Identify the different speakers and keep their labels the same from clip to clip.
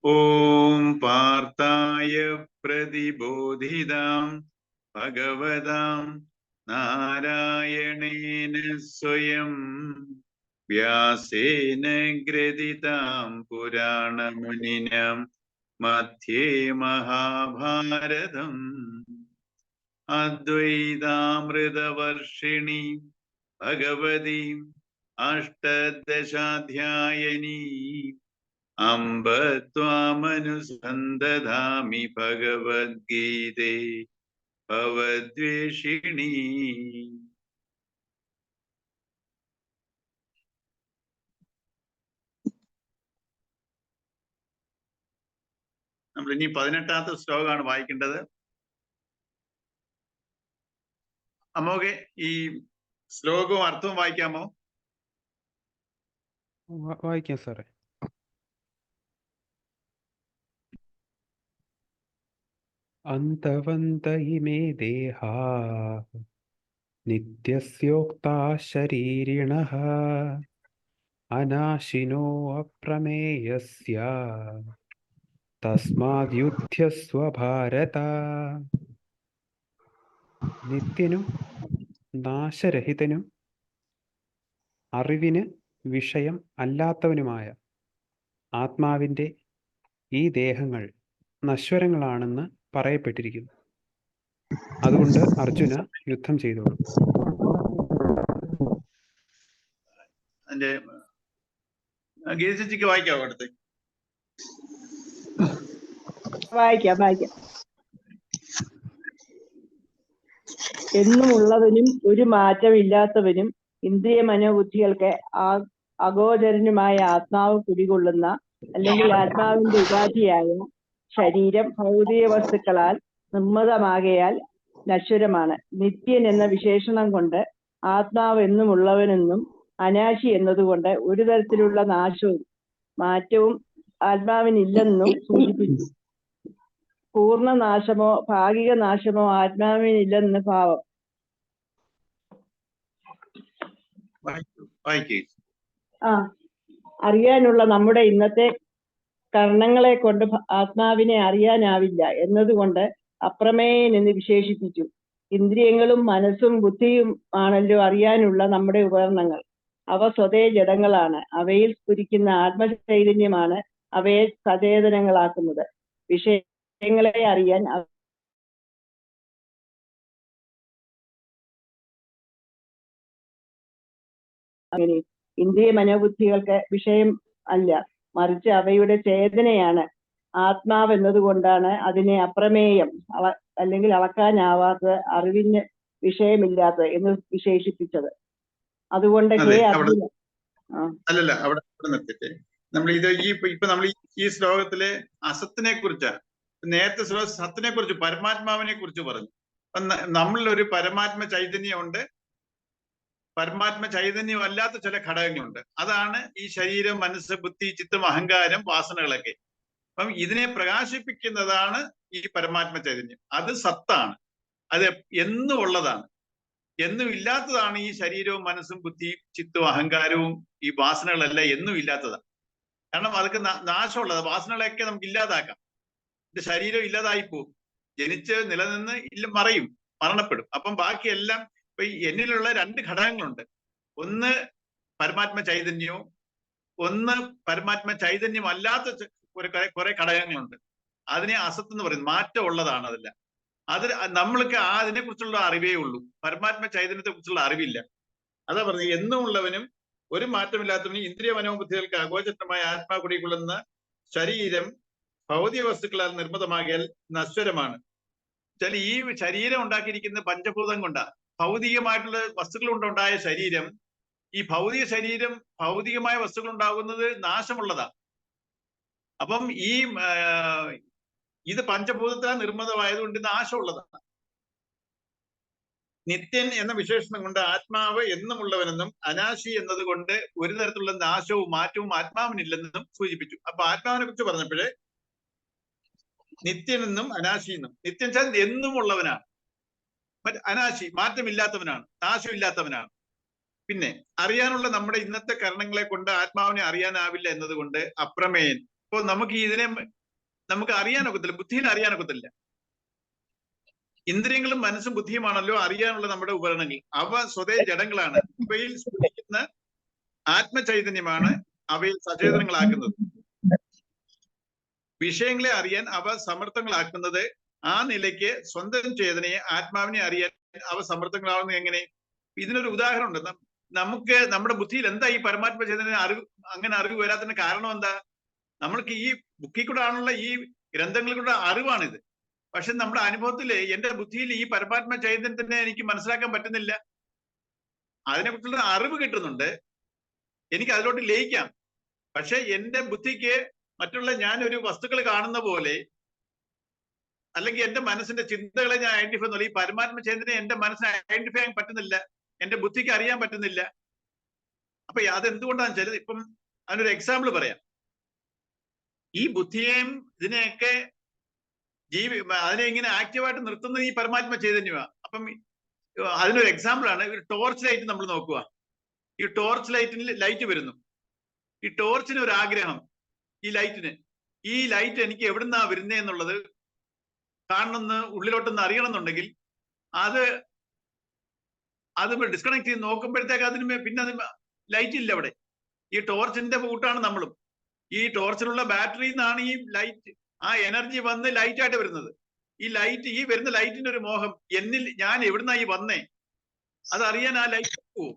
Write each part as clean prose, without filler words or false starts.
Speaker 1: ഓം പാർത്ഥായ പ്രതിബോധിതാം ഭഗവതാം നാരായണേന സ്വയം വ്യാസേന ഗ്രഥിതാം പുരാണമുനിനാം മധ്യേ മഹാഭാരതം അദ്വൈതാമൃതവർഷിണി ഭഗവതീം അഷ്ടദശാധ്യായനീ അംബ ത്വാമനുസന്ധദാമി ഭഗവദ്ഗീതേ ഭവദ്വേഷിണീ. നമ്മൾ ഇനി 18ാമത്തെ ശ്ലോകമാണ് വായിക്കേണ്ടത്. അമ്മോക്കെ ഈ ശ്ലോകവും അർത്ഥവും വായിക്കാമോ?
Speaker 2: വായിക്കാം സാറേ. അന്തവന്ത ഇമേ ദേഹാ നിത്യസ്യോക്താ ശരീരിണഃ അനാശിനോ അപ്രമേയസ്യ തസ്മാദ്യുധ്യസ്വ ഭാരത. നിത്യനും നാശരഹിതനും അറിവിന് വിഷയം അല്ലാത്തവനുമായ ആത്മാവിൻ്റെ ഈ ദേഹങ്ങൾ നശ്വരങ്ങളാണെന്ന് പറയപ്പെട്ടിരിക്കുന്നു. അതുകൊണ്ട് അർജുന യുദ്ധം ചെയ്തോളൂ.
Speaker 1: അതിന്റെ ഗീതച്ചിക്ക് വായിക്കാവോ? അടുത്ത്
Speaker 3: വായിക്കാം. എന്നുമുള്ളവനും ഒരു മാറ്റമില്ലാത്തവനും ഇന്ദ്രിയ മനോബുദ്ധികൾക്ക് അഗോചരനുമായ ആത്മാവ് കുടികൊള്ളുന്ന അല്ലെങ്കിൽ ആത്മാവിന്റെ ഉപാധിയായ ശരീരം ഭൗതിക വസ്തുക്കളാൽ നിർമ്മിതമാകയാൽ നശ്വരമാണ്. നിത്യൻ എന്ന വിശേഷണം കൊണ്ട് ആത്മാവ് എന്നുമുള്ളവനെന്നും അനാശി എന്നതുകൊണ്ട് ഒരു തരത്തിലുള്ള നാശവും മാറ്റവും ആത്മാവിനില്ലെന്നും സൂചിപ്പിച്ചു. പൂർണ്ണനാശമോ ഭാഗിക നാശമോ ആത്മാവിനില്ലെന്ന് ഭാവം. അറിയാനുള്ള നമ്മുടെ ഇന്നത്തെ കർണങ്ങളെ കൊണ്ട് ആത്മാവിനെ അറിയാനാവില്ല എന്നതുകൊണ്ട് അപ്രമേയൻ എന്ന് വിശേഷിപ്പിച്ചു. ഇന്ദ്രിയങ്ങളും മനസ്സും ബുദ്ധിയും ആണല്ലോ അറിയാനുള്ള നമ്മുടെ ഉപകരണങ്ങൾ. അവ സ്വതേ ജഡങ്ങളാണ്. അവയിൽ സ്ഫുരിക്കുന്ന ആത്മചൈതന്യമാണ് അവയെ സചേതനങ്ങളാക്കുന്നത്. വിഷയങ്ങളെ അറിയാൻ അങ്ങനെ ഇന്ദ്രിയ മനോബുദ്ധികൾക്ക് വിഷയം അല്ല, മറിച്ച് അവയുടെ ചേതനയാണ്. ആത്മാവ് എന്നതുകൊണ്ടാണ് അതിനെ അപ്രമേയം അല്ലെങ്കിൽ അളക്കാനാവാത്തത്, അറിവിന് വിഷയമില്ലാത്തത് എന്ന് വിശേഷിപ്പിച്ചത്. അതുകൊണ്ട്
Speaker 1: അല്ലല്ല, അവിടെ നിർത്തിട്ടെ. നമ്മൾ ഇപ്പൊ നമ്മൾ ഈ ശ്ലോകത്തിലെ അസത്തിനെ കുറിച്ചാണ്. നേരത്തെ ശ്ലോകം സത്തിനെ കുറിച്ച്, പരമാത്മാവിനെ കുറിച്ച് പറഞ്ഞു. നമ്മളിലൊരു പരമാത്മ ചൈതന്യമുണ്ട്, പരമാത്മ ചൈതന്യമല്ലാത്ത ചില ഘടകങ്ങളുണ്ട്. അതാണ് ഈ ശരീരം, മനസ്സ്, ബുദ്ധി, ചിത്തം, അഹങ്കാരം, വാസനകളൊക്കെ. അപ്പം ഇതിനെ പ്രകാശിപ്പിക്കുന്നതാണ് ഈ പരമാത്മ ചൈതന്യം. അത് സത്താണ്. അത് എന്നും ഉള്ളതാണ്. എന്നും ഇല്ലാത്തതാണ് ഈ ശരീരവും മനസ്സും ബുദ്ധിയും ചിത്തവും അഹങ്കാരവും ഈ വാസനകളെല്ലാം എന്നും ഇല്ലാത്തതാണ്. കാരണം അതൊക്കെ നാശമുള്ളത്. വാസനകളെയൊക്കെ നമുക്ക് ഇല്ലാതാക്കാം. എന്റെ ശരീരം ഇല്ലാതായി പോകും, ജനിച്ച് നിലനിന്ന് മരണപ്പെടും. അപ്പം ബാക്കിയെല്ലാം ഇപ്പൊ എന്നിലുള്ള രണ്ട് ഘടകങ്ങളുണ്ട്. ഒന്ന് പരമാത്മ ചൈതന്യവും, ഒന്ന് പരമാത്മ ചൈതന്യം അല്ലാത്ത കുറെ ഘടകങ്ങളുണ്ട്. അതിനെ അസത്ത് എന്ന് പറയുന്നത്. മാറ്റം ഉള്ളതാണ് അതെല്ലാം. അത് നമ്മൾക്ക് അതിനെ കുറിച്ചുള്ള അറിവേ ഉള്ളൂ. പരമാത്മ ചൈതന്യത്തെ കുറിച്ചുള്ള അറിവില്ല. അതാ പറഞ്ഞത്, എന്നും ഉള്ളവനും ഒരു മാറ്റമില്ലാത്തവനും ഇന്ദ്രിയ മനോബുദ്ധികൾക്ക് അഗോചരമായ ആത്മാ കുടികൊള്ളുന്ന ശരീരം ഭൗതിക വസ്തുക്കളാൽ നിർമ്മിതമാകിയാൽ നശ്വരമാണ്. ചില ഈ ശരീരം ഉണ്ടാക്കിയിരിക്കുന്ന പഞ്ചഭൂതം കൊണ്ടാ, ഭൗതികമായിട്ടുള്ള വസ്തുക്കൾ കൊണ്ടുണ്ടായ ശരീരം. ഈ ഭൗതിക ശരീരം, ഭൗതികമായ വസ്തുക്കൾ ഉണ്ടാകുന്നത് നാശമുള്ളതാണ്. അപ്പം ഇത് പഞ്ചഭൂതത്താൽ നിർമ്മിതമായതുകൊണ്ട് നാശമുള്ളതാണ്. നിത്യൻ എന്ന വിശേഷണം കൊണ്ട് ആത്മാവ് എന്നുമുള്ളവനെന്നും അനാശി എന്നതുകൊണ്ട് ഒരു തരത്തിലുള്ള നാശവും മാറ്റവും ആത്മാവിനില്ലെന്നും സൂചിപ്പിച്ചു. അപ്പൊ ആത്മാവിനെ കുറിച്ച് പറഞ്ഞപ്പോഴേ നിത്യനെന്നും അനാശിയെന്നും. നിത്യൻ വെച്ചാൽ എന്നും ഉള്ളവനാണ്. അനാശി മാറ്റമില്ലാത്തവനാണ്, നാശമില്ലാത്തവനാണ്. പിന്നെ അറിയാനുള്ള നമ്മുടെ ഇന്നത്തെ കരണങ്ങളെ കൊണ്ട് ആത്മാവിനെ അറിയാനാവില്ല എന്നതുകൊണ്ട് അപ്രമേയൻ. അപ്പൊ നമുക്ക് ഇതിനെ നമുക്ക് അറിയാനൊക്കത്തില്ല, ബുദ്ധിയിൽ അറിയാനൊക്കത്തില്ല. ഇന്ദ്രിയങ്ങളും മനസ്സും ബുദ്ധിയുമാണല്ലോ അറിയാനുള്ള നമ്മുടെ ഉപകരണങ്ങൾ. അവ സ്വതേ ജഡങ്ങളാണ്. അവയിൽ സ്ഫുരിക്കുന്ന ആത്മചൈതന്യമാണ് അവയിൽ സചേതനങ്ങളാക്കുന്നത്. വിഷയങ്ങളെ അറിയാൻ അവ സമർത്ഥങ്ങളാക്കുന്നത് ആ നിലയ്ക്ക് സ്വന്തം ചേതനയെ, ആത്മാവിനെ അറിയാൻ അവ സമർത്ഥങ്ങളാവുന്നത് എങ്ങനെ? ഇതിനൊരു ഉദാഹരണമുണ്ട്. നമുക്ക് നമ്മുടെ ബുദ്ധിയിൽ എന്താ ഈ പരമാത്മ ചേതന അങ്ങനെ അറിവ് വരാത്തതിന് കാരണം എന്താ? നമ്മൾക്ക് ഈ ബുക്കിൽ കൂടെ ആണുള്ള, ഈ ഗ്രന്ഥങ്ങളിൽ കൂടെ അറിവാണിത്. പക്ഷെ നമ്മുടെ അനുഭവത്തില് എന്റെ ബുദ്ധിയിൽ ഈ പരമാത്മ ചൈതന്യത്തിനെ എനിക്ക് മനസ്സിലാക്കാൻ പറ്റുന്നില്ല. അതിനെക്കുറിച്ചുള്ള അറിവ് കിട്ടുന്നുണ്ട്, എനിക്ക് അതിലോട്ട് ലയിക്കാം. പക്ഷെ എന്റെ ബുദ്ധിക്ക് മറ്റുള്ള ഞാൻ ഒരു വസ്തുക്കൾ കാണുന്ന പോലെ, അല്ലെങ്കിൽ എന്റെ മനസ്സിന്റെ ചിന്തകളെ ഞാൻ ഐഡന്റിഫൈ ചെയ്യുന്നില്ല. ഈ പരമാത്മ ചൈതന്യം എന്റെ മനസ്സിനെ ഐഡന്റിഫൈ ചെയ്യാൻ പറ്റുന്നില്ല, എന്റെ ബുദ്ധിക്ക് അറിയാൻ പറ്റുന്നില്ല. അപ്പൊ അതെന്തുകൊണ്ടാന്ന് വെച്ചാൽ, ഇപ്പം അതിനൊരു എക്സാമ്പിൾ പറയാം. ഈ ബുദ്ധിയെയും ഇതിനെയൊക്കെ അതിനെ ഇങ്ങനെ ആക്റ്റീവായിട്ട് നിർത്തുന്നത് ഈ പരമാത്മ ചൈതന്യമാണ്. അപ്പം അതിനൊരു എക്സാമ്പിൾ ആണ് ഒരു ടോർച്ച് ലൈറ്റ്. നമ്മൾ നോക്കുക, ഈ ടോർച്ച് ലൈറ്റിൽ ലൈറ്റ് വരുന്നു. ഈ ടോർച്ചിന് ഒരു ആഗ്രഹം, ഈ ലൈറ്റ് എനിക്ക് എവിടുന്നാ വരുന്നേ എന്നുള്ളത് കാണണമെന്ന്, ഉള്ളിലോട്ടൊന്ന് അറിയണമെന്നുണ്ടെങ്കിൽ അത് ഡിസ്കണക്ട് ചെയ്ത് നോക്കുമ്പോഴത്തേക്ക് അതിന് പിന്നെ അത് ലൈറ്റ് ഇല്ല അവിടെ. ഈ ടോർച്ചിന്റെ കൂട്ടാണ് നമ്മളും. ഈ ടോർച്ചിലുള്ള ബാറ്ററിയിൽ നിന്നാണ് ഈ ലൈറ്റ്, ആ എനർജി വന്ന് ലൈറ്റായിട്ട് വരുന്നത്. ഈ വരുന്ന ലൈറ്റിന്റെ ഒരു മോഹം, എന്നിൽ ഞാൻ എവിടുന്നാ ഈ വന്നേ, അതറിയാൻ ആ ലൈറ്റ് പോവും.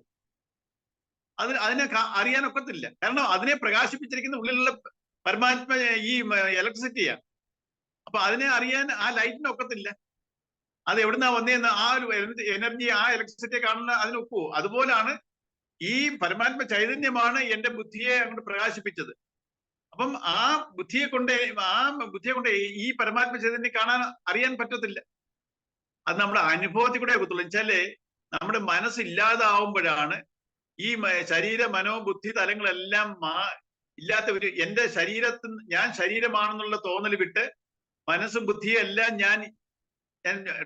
Speaker 1: അതിനെ അറിയാനൊക്കത്തില്ല. കാരണം അതിനെ പ്രകാശിപ്പിച്ചിരിക്കുന്ന ഉള്ളിലുള്ള പരമാത്മ ഈ ഇലക്ട്രിസിറ്റിയാണ്. അപ്പൊ അതിനെ അറിയാൻ ആ ലൈറ്റിന് ഒക്കത്തില്ല. അത് എവിടുന്നാ വന്നേന്ന് ആ ഒരു എനർജി, ആ ഇലക്ട്രിസിറ്റിയെ കാണുന്ന അതിനൊക്കുവോ? അതുപോലാണ് ഈ പരമാത്മ ചൈതന്യമാണ് എന്റെ ബുദ്ധിയെ അങ്ങോട്ട് പ്രകാശിപ്പിച്ചത്. അപ്പം ആ ബുദ്ധിയെ കൊണ്ട് ഈ പരമാത്മ ചൈതന്യം കാണാൻ, അറിയാൻ പറ്റത്തില്ല. അത് നമ്മുടെ അനുഭവത്തിൽ കൂടെ ഒക്കത്തുള്ളൂ. വെച്ചാല് നമ്മുടെ മനസ്സില്ലാതാവുമ്പോഴാണ് ഈ ശരീര മനോബുദ്ധി തലങ്ങളെല്ലാം ഇല്ലാത്ത എന്റെ ശരീരത്തിന്, ഞാൻ ശരീരമാണെന്നുള്ള തോന്നൽ വിട്ട് മനസ്സും ബുദ്ധിയും എല്ലാം ഞാൻ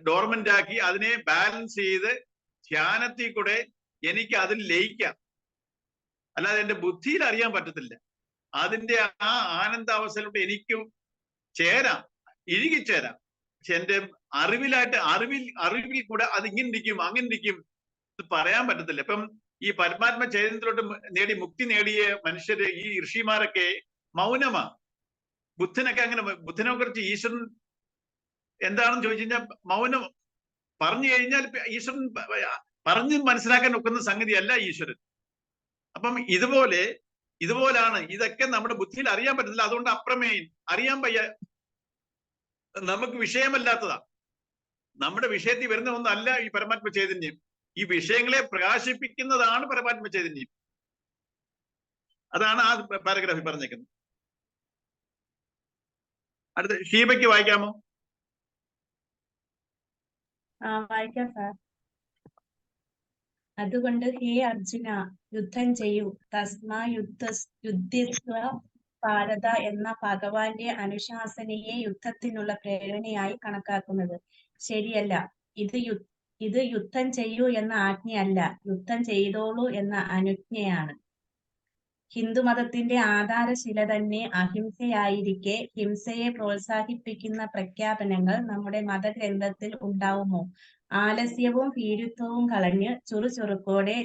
Speaker 1: ഡോർമെന്റ് ആക്കി അതിനെ ബാലൻസ് ചെയ്ത് ധ്യാനത്തിൽ കൂടെ എനിക്ക് അതിൽ ലയിക്കാം. അല്ലാതെ എന്റെ ബുദ്ധിയിൽ അറിയാൻ പറ്റത്തില്ല. അതിന്റെ ആ ആനന്ദാവസ്ഥയിലോട്ട് എനിക്ക് ചേരാം, ഇഴുകിച്ചേരാം. പക്ഷെ എന്റെ അറിവിൽ കൂടെ അത് ഇങ്ങനെ ഇരിക്കും, അങ്ങനെ ഇരിക്കും, ഇത് പറയാൻ പറ്റത്തില്ല. ഇപ്പം ഈ പരമാത്മ ചൈതന്യത്തിലോട്ട് മുക്തി നേടിയ മനുഷ്യര്, ഈ ഋഷിമാരൊക്കെ മൗനമാ. ബുദ്ധനൊക്കെ അങ്ങനെ, ബുദ്ധനെ കുറിച്ച് ഈശ്വരൻ എന്താണെന്ന് ചോദിച്ചു കഴിഞ്ഞാൽ മൗനം. പറഞ്ഞു കഴിഞ്ഞാൽ ഈശ്വരൻ പറഞ്ഞ് മനസ്സിലാക്കാൻ ഒക്കുന്ന സംഗതിയല്ല ഈശ്വരൻ. അപ്പം ഇതുപോലാണ് ഇതൊക്കെ നമ്മുടെ ബുദ്ധിയിൽ അറിയാൻ പറ്റത്തില്ല. അതുകൊണ്ട് അപ്രമേയം, അറിയാൻ വയ്യ, നമുക്ക് വിഷയമല്ലാത്തതാ. നമ്മുടെ വിഷയത്തിൽ വരുന്ന ഒന്നല്ല ഈ പരമാത്മ ചൈതന്യം. ഈ വിഷയങ്ങളെ പ്രകാശിപ്പിക്കുന്നതാണ് പരമാത്മ ചൈതന്യം. അതാണ് ആ പാരഗ്രാഫിൽ പറഞ്ഞേക്കുന്നത്. അടുത്ത ഷീബയ്ക്ക് വായിക്കാമോ?
Speaker 4: വായിക്കാം സാർ. അതുകൊണ്ട് ഹേ അർജുന, യുദ്ധം ചെയ്യൂ. തസ്മാ യുദ്ധ്യസ്വ ഭാരത എന്ന ഭഗവാന്റെ അനുശാസനയെ യുദ്ധത്തിനുള്ള പ്രേരണയായി കണക്കാക്കുന്നത് ശരിയല്ല. ഇത് യുദ്ധം ചെയ്യൂ എന്ന ആജ്ഞയല്ല, യുദ്ധം ചെയ്തോളൂ എന്ന അനുജ്ഞയാണ്. ഹിന്ദുമതത്തിന്റെ ആധാരശില തന്നെ അഹിംസയായിരിക്കെ ഹിംസയെ പ്രോത്സാഹിപ്പിക്കുന്ന പ്രഖ്യാപനങ്ങൾ നമ്മുടെ മതഗ്രന്ഥത്തിൽ ഉണ്ടാവുമോ? ആലസ്യവും ഭീരുത്വവും കളഞ്ഞ് ചുറുചുറുക്കോടെ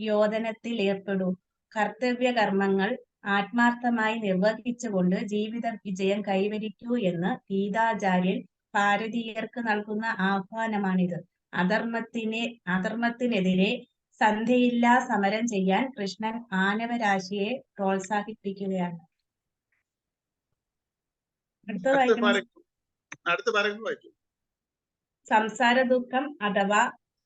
Speaker 4: യോധനത്തിൽ ഏർപ്പെടൂ. കർത്തവ്യ കർമ്മങ്ങൾ ആത്മാർത്ഥമായി നിർവഹിച്ചുകൊണ്ട് ജീവിത വിജയം കൈവരിക്കൂ എന്ന് ഗീതാചാര്യൻ ഭാരതീയർക്ക് നൽകുന്ന ആഹ്വാനമാണിത്. അധർമ്മത്തിനെതിരെ സന്ധ്യയില്ലാ സമരം ചെയ്യാൻ കൃഷ്ണൻ മാനവരാശിയെ പ്രോത്സാഹിപ്പിക്കുകയാണ്. സംസാര ദുഃഖം അഥവാ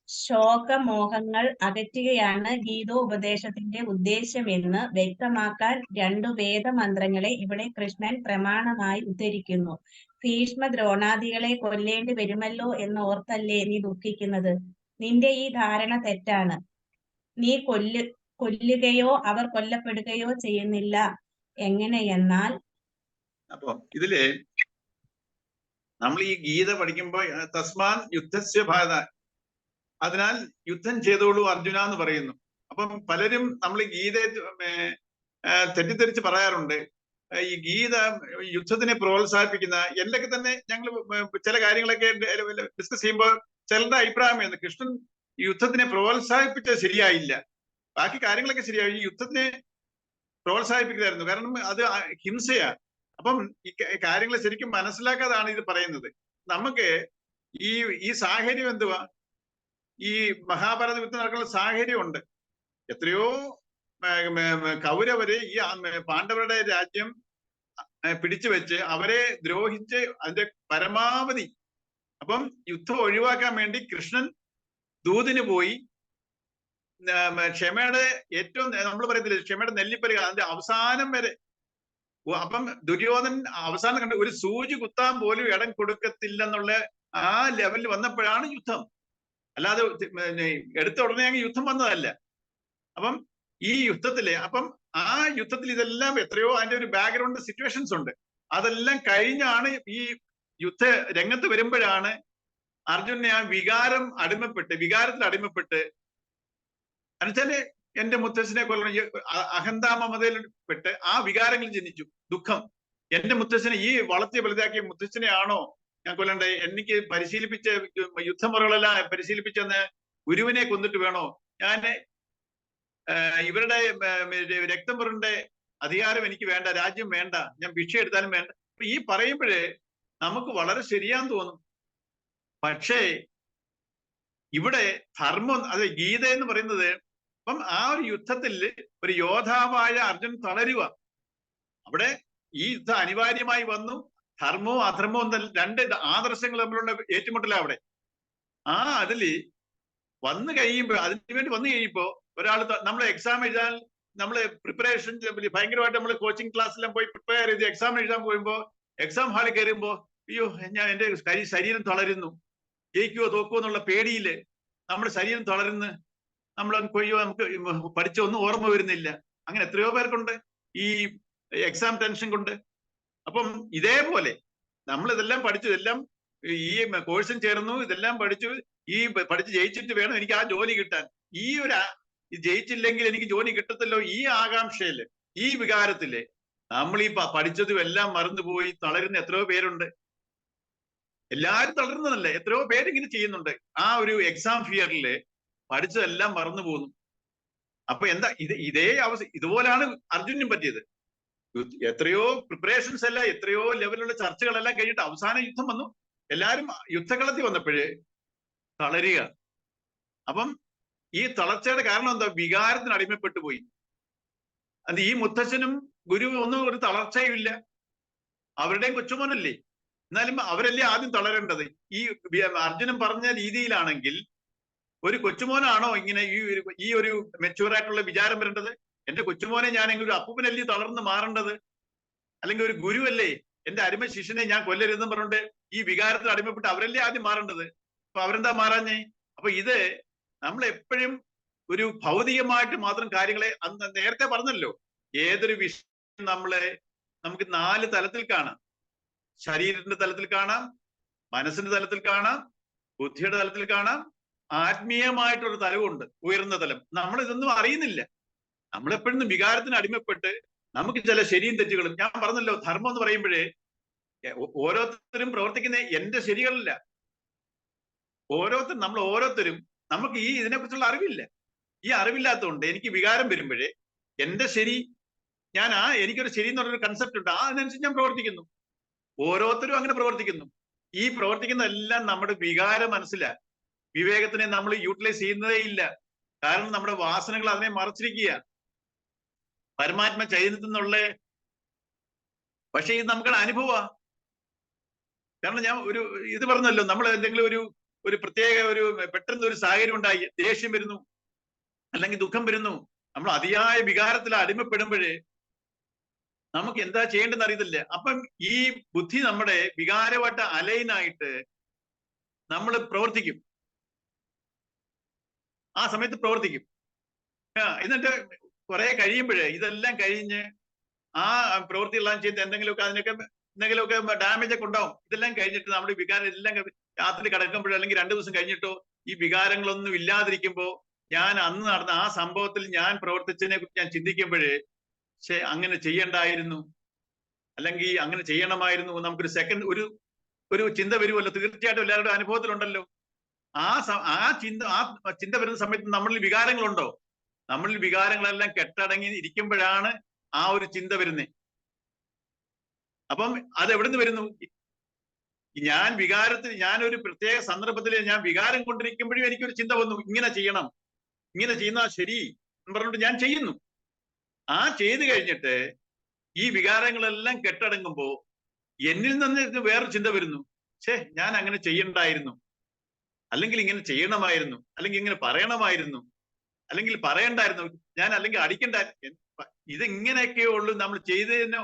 Speaker 4: ശോകമോഹങ്ങൾ അകറ്റുകയാണ് ഗീതോപദേശത്തിന്റെ ഉദ്ദേശ്യമെന്ന് വ്യക്തമാക്കാൻ 2 വേദമന്ത്രങ്ങളെ ഇവിടെ കൃഷ്ണൻ പ്രമാണമായി ഉദ്ധരിക്കുന്നു. ഭീഷ്മ ദ്രോണാദികളെ കൊല്ലേണ്ടി വരുമല്ലോ എന്നോർത്തല്ലേ നീ ദുഃഖിക്കുന്നത്? നിന്റെ ഈ ധാരണ തെറ്റാണ്. നീ കൊല്ലുകയോ അവർ കൊല്ലപ്പെടുകയോ ചെയ്യുന്നില്ല. എങ്ങനെയെന്നാൽ,
Speaker 1: അപ്പൊ ഇതില് നമ്മൾ ഈ ഗീത പഠിക്കുമ്പോൾ തസ്മാൻ യുദ്ധസ്യ ഭാരത, അതിനാൽ യുദ്ധം ചെയ്തോളൂ അർജുന എന്ന് പറയുന്നു. അപ്പം പലരും നമ്മൾ ഗീത തെറ്റിദ്ധരിച്ച് പറയാറുണ്ട്. ഈ ഗീത യുദ്ധത്തിനെ പ്രോത്സാഹിപ്പിക്കുന്ന എന്തൊക്കെ തന്നെ ഞങ്ങൾ ചില കാര്യങ്ങളൊക്കെ ഡിസ്കസ് ചെയ്യുമ്പോൾ ചിലരുടെ അഭിപ്രായമായിരുന്നു കൃഷ്ണൻ യുദ്ധത്തിനെ പ്രോത്സാഹിപ്പിച്ചത് ശരിയായില്ല, ബാക്കി കാര്യങ്ങളൊക്കെ ശരിയായി, ഈ യുദ്ധത്തിനെ പ്രോത്സാഹിപ്പിക്കുകയായിരുന്നു, കാരണം അത് ഹിംസയാ. അപ്പം ഈ കാര്യങ്ങൾ ശരിക്കും മനസ്സിലാക്കാതാണ് ഇത് പറയുന്നത്. നമുക്ക് ഈ സാഹചര്യം എന്തുവാ, ഈ മഹാഭാരത യുദ്ധം നടക്കുന്ന സാഹചര്യമുണ്ട്. എത്രയോ കൗരവര് ഈ പാണ്ഡവരുടെ രാജ്യം പിടിച്ചു വെച്ച് അവരെ ദ്രോഹിച്ച് അതിന്റെ പരമാവധി. അപ്പം യുദ്ധം ഒഴിവാക്കാൻ വേണ്ടി കൃഷ്ണൻ ദൂതിന് പോയി ക്ഷമയുടെ ഏറ്റവും നമ്മൾ പറയത്തില്ല ക്ഷമയുടെ നെല്ലിപ്പലക അതിന്റെ അവസാനം വരെ. അപ്പം ദുര്യോധനൻ അവസാനം കണ്ട് ഒരു സൂചി കുത്താൻ പോലും ഇടം കൊടുക്കത്തില്ലെന്നുള്ള ആ ലെവലിൽ വന്നപ്പോഴാണ് യുദ്ധം, അല്ലാതെ എടുത്ത ഉടനെ അങ്ങ് യുദ്ധം വന്നതല്ല. അപ്പം ഈ യുദ്ധത്തില് ആ യുദ്ധത്തിൽ ഇതെല്ലാം എത്രയോ അതിന്റെ ഒരു ബാക്ക്ഗ്രൗണ്ട് സിറ്റുവേഷൻസ് ഉണ്ട്. അതെല്ലാം കഴിഞ്ഞാണ് ഈ യുദ്ധ രംഗത്ത് വരുമ്പോഴാണ് അർജുനെ ആ വികാരത്തിൽ അടിമപ്പെട്ട് എന്നുവെച്ചാല് എന്റെ മുത്തശ്ശനെ കൊല്ലണം, അഹന്താമതയിൽ പെട്ട് ആ വികാരങ്ങൾ ജനിച്ചു. ദുഃഖം, എന്റെ മുത്തശ്ശനെ ഈ വളർത്തിയ വലുതാക്കിയ മുത്തശ്ശനെയാണോ ഞാൻ കൊല്ലണ്ടേ, എനിക്ക് പരിശീലിപ്പിച്ച യുദ്ധമുറകളെല്ലാം പരിശീലിപ്പിച്ചെന്ന് ഗുരുവിനെ കൊന്നിട്ട് വേണോ ഞാൻ ഇവരുടെ രക്തം പുരണ്ട അധികാരം എനിക്ക് വേണ്ട, രാജ്യം വേണ്ട, ഞാൻ ഭിക്ഷ എടുത്താലും വേണ്ട. ഈ പറയുമ്പോഴേ നമുക്ക് വളരെ ശരിയാന്ന് തോന്നും. പക്ഷേ ഇവിടെ ധർമ്മം, അത് ഗീത എന്ന് പറയുന്നത്, അപ്പം ആ ഒരു യുദ്ധത്തിൽ ഒരു യോദ്ധാവായ അർജുൻ തളരുക. അവിടെ ഈ യുദ്ധം അനിവാര്യമായി വന്നു. ധർമ്മവും അധർമ്മവും രണ്ട് ആദർശങ്ങൾ തമ്മിലുള്ള ഏറ്റുമുട്ടല അവിടെ. അതില് വന്നു കഴിയുമ്പോ അതിനുവേണ്ടി വന്നു കഴിയുമ്പോ ഒരാൾ നമ്മൾ എക്സാം എഴുതാൻ നമ്മള് പ്രിപ്പറേഷൻ ഭയങ്കരമായിട്ട് നമ്മൾ കോച്ചിങ് ക്ലാസ്സിലെല്ലാം പോയി പ്രിപ്പയർ ചെയ്ത് എക്സാം എഴുതാൻ പോകുമ്പോ എക്സാം ഹാളിൽ കയറുമ്പോ അയ്യോ എന്റെ ശരീരം തളരുന്നു, ജയിക്കുവോ തോക്കുവോ എന്നുള്ള പേടിയില് നമ്മുടെ ശരീരം തളരുന്നു, നമ്മൾ കൊയ്യോ നമുക്ക് പഠിച്ചൊന്നും ഓർമ്മ വരുന്നില്ല. അങ്ങനെ എത്രയോ പേർക്കുണ്ട് ഈ എക്സാം ടെൻഷൻ കൊണ്ട്. അപ്പം ഇതേപോലെ നമ്മൾ ഇതെല്ലാം പഠിച്ചു, ഇതെല്ലാം ഈ കോഴ്സും ചേർന്നു, ഇതെല്ലാം പഠിച്ചു, ഈ പഠിച്ച് ജയിച്ചിട്ട് വേണം എനിക്ക് ആ ജോലി കിട്ടാൻ, ഈ ഒരു ജയിച്ചില്ലെങ്കിൽ എനിക്ക് ജോലി കിട്ടത്തില്ലോ, ഈ ആകാംക്ഷയില് ഈ വികാരത്തില് നമ്മൾ ഈ പഠിച്ചതും എല്ലാം മറന്നുപോയി തളരുന്ന എത്രയോ പേരുണ്ട്. എല്ലാരും തളരുന്നതല്ല, എത്രയോ പേരിങ്ങനെ ചെയ്യുന്നുണ്ട്. ആ ഒരു എക്സാം ഫിയറില് പഠിച്ചതെല്ലാം മറന്നു പോകുന്നു. അപ്പൊ എന്താ ഇതേ അവസ്ഥ ഇതുപോലാണ് അർജുനും പറ്റിയത്. എത്രയോ പ്രിപ്പറേഷൻസ് എല്ലാം എത്രയോ ലെവലിലുള്ള ചർച്ചകളെല്ലാം കഴിഞ്ഞിട്ട് അവസാന യുദ്ധം വന്നു. എല്ലാരും യുദ്ധകളത്തിൽ വന്നപ്പോഴേ തളരുക. അപ്പം ഈ തളർച്ചയുടെ കാരണം എന്താ, വികാരത്തിന് അടിമപ്പെട്ടു പോയി. അത് ഈ മുത്തച്ഛനും ഗുരുവും ഒന്നും ഒരു തളർച്ചയുമില്ല, അവരുടെയും കൊച്ചുമോനല്ലേ, എന്നാലും അവരല്ലേ ആദ്യം തളരേണ്ടത്. ഈ അർജുനൻ പറഞ്ഞ രീതിയിലാണെങ്കിൽ ഒരു കൊച്ചുമോനാണോ ഇങ്ങനെ ഈ ഒരു മെച്യൂർ ആയിട്ടുള്ള വിചാരം വരേണ്ടത്? എന്റെ കൊച്ചുമോനെ ഞാൻ എങ്കിലും ഒരു അപ്പൂപ്പനല്ലേ തളർന്ന് മാറേണ്ടത്? അല്ലെങ്കിൽ ഒരു ഗുരുവല്ലേ എന്റെ അടിമ ശിഷ്യനെ ഞാൻ കൊല്ലരുതെന്ന് പറഞ്ഞിട്ട് ഈ വികാരത്തിൽ അടിമപ്പെട്ട് അവരല്ലേ ആദ്യം മാറേണ്ടത്? അപ്പൊ അവരെന്താ മാറാഞ്ഞേ? അപ്പൊ ഇത് നമ്മൾ എപ്പോഴും ഒരു ഭൗതികമായിട്ട് മാത്രം കാര്യങ്ങളെ, അന്ന് നേരത്തെ പറഞ്ഞല്ലോ, ഏതൊരു വിഷയം നമുക്ക് 4 തലത്തിൽ കാണാം. ശരീരത്തിന്റെ തലത്തിൽ കാണാം, മനസ്സിന്റെ തലത്തിൽ കാണാം, ബുദ്ധിയുടെ തലത്തിൽ കാണാം, ആത്മീയമായിട്ടൊരു തലമുണ്ട്, ഉയർന്ന തലം. നമ്മൾ ഇതൊന്നും അറിയുന്നില്ല. നമ്മളെപ്പോഴും വികാരത്തിന് അടിമപ്പെട്ട് നമുക്ക് ചില ശരിയും തെറ്റുകളും, ഞാൻ പറഞ്ഞല്ലോ ധർമ്മം എന്ന് പറയുമ്പോഴേ ഓരോരുത്തരും പ്രവർത്തിക്കുന്ന എന്റെ ശരികളല്ല, നമ്മൾ ഓരോരുത്തരും നമുക്ക് ഇതിനെക്കുറിച്ചുള്ള അറിവില്ല. ഈ അറിവില്ലാത്തതുകൊണ്ട് എനിക്ക് വികാരം വരുമ്പോഴേ എന്റെ ശരി, എനിക്കൊരു ശരി എന്ന് പറഞ്ഞൊരു കൺസെപ്റ്റ് ഉണ്ട്, അതിനനുസരിച്ച് ഞാൻ പ്രവർത്തിക്കുന്നു. ഓരോരുത്തരും അങ്ങനെ പ്രവർത്തിക്കുന്നു. ഈ പ്രവർത്തിക്കുന്നതെല്ലാം നമ്മുടെ വികാര മനസ്സിലാണ്. വിവേകത്തിനെ നമ്മൾ യൂട്ടിലൈസ് ചെയ്യുന്നതേ ഇല്ല. കാരണം നമ്മുടെ വാസനകൾ അതിനെ മറച്ചിരിക്കുക. പരമാത്മ ചൈതന്യത്തിൽ നിന്നുള്ള, പക്ഷെ ഇത് നമുക്കുള്ള അനുഭവമാണ്. കാരണം ഞാൻ ഇത് പറഞ്ഞല്ലോ, നമ്മൾ എന്തെങ്കിലും ഒരു പ്രത്യേക പെട്ടെന്ന് ഒരു സാഹചര്യം ഉണ്ടായി, ദേഷ്യം വരുന്നു അല്ലെങ്കിൽ ദുഃഖം വരുന്നു, നമ്മൾ അതിയായ വികാരത്തിൽ അടിമപ്പെടുമ്പോഴേ നമുക്ക് എന്താ ചെയ്യേണ്ടതെന്ന് അറിയത്തില്ല. അപ്പം ഈ ബുദ്ധി നമ്മുടെ വികാരമായിട്ട് അലൈനായിട്ട് നമ്മൾ പ്രവർത്തിക്കും, ആ സമയത്ത് പ്രവർത്തിക്കും. എന്നിട്ട് കുറെ കഴിയുമ്പോഴേ ഇതെല്ലാം കഴിഞ്ഞ് ആ പ്രവൃത്തികളെല്ലാം ചെയ്ത് എന്തെങ്കിലുമൊക്കെ ഡാമേജ് ഒക്കെ ഉണ്ടാവും. ഇതെല്ലാം കഴിഞ്ഞിട്ട് നമ്മുടെ വികാരം എല്ലാം രാത്രി കിടക്കുമ്പോഴോ അല്ലെങ്കിൽ 2 ദിവസം കഴിഞ്ഞിട്ടോ ഈ വികാരങ്ങളൊന്നും ഇല്ലാതിരിക്കുമ്പോ ഞാൻ അന്ന് നടന്ന ആ സംഭവത്തിൽ ഞാൻ പ്രവർത്തിച്ചതിനെ കുറിച്ച് ഞാൻ ചിന്തിക്കുമ്പോഴേ അങ്ങനെ ചെയ്യണ്ടായിരുന്നു, അല്ലെങ്കിൽ അങ്ങനെ ചെയ്യണമായിരുന്നു, നമുക്കൊരു സെക്കൻഡ് ഒരു ചിന്ത വരുമല്ലോ, തീർച്ചയായിട്ടും എല്ലാവരുടെ അനുഭവത്തിലുണ്ടല്ലോ. ആ ചിന്ത വരുന്ന സമയത്ത് നമ്മളിൽ വികാരങ്ങളുണ്ടോ? നമ്മളിൽ വികാരങ്ങളെല്ലാം കെട്ടടങ്ങി ഇരിക്കുമ്പോഴാണ് ആ ഒരു ചിന്ത വരുന്നത്. അപ്പം അത് എവിടുന്ന് വരുന്നു? ഞാനൊരു പ്രത്യേക സന്ദർഭത്തിൽ ഞാൻ വികാരം കൊണ്ടിരിക്കുമ്പോഴും എനിക്കൊരു ചിന്ത വന്നു, ഇങ്ങനെ ചെയ്യണം, ഇങ്ങനെ ചെയ്യുന്ന ശരി എന്ന് പറഞ്ഞിട്ട് ഞാൻ ചെയ്യുന്നു. ആ ചെയ്തു കഴിഞ്ഞിട്ട് ഈ വികാരങ്ങളെല്ലാം കെട്ടടങ്ങുമ്പോ എന്നിൽ നിന്ന് വേറൊരു ചിന്ത വരുന്നു, ഞാൻ അങ്ങനെ ചെയ്യണ്ടായിരുന്നു, അല്ലെങ്കിൽ ഇങ്ങനെ ചെയ്യണമായിരുന്നു, അല്ലെങ്കിൽ ഇങ്ങനെ പറയണമായിരുന്നു, അല്ലെങ്കിൽ പറയണ്ടായിരുന്നു, ഞാൻ അല്ലെങ്കിൽ അടിക്കണ്ടായിരുന്നു. ഇതിങ്ങനെയൊക്കെ ഉള്ളൂ നമ്മൾ ചെയ്തതിന്.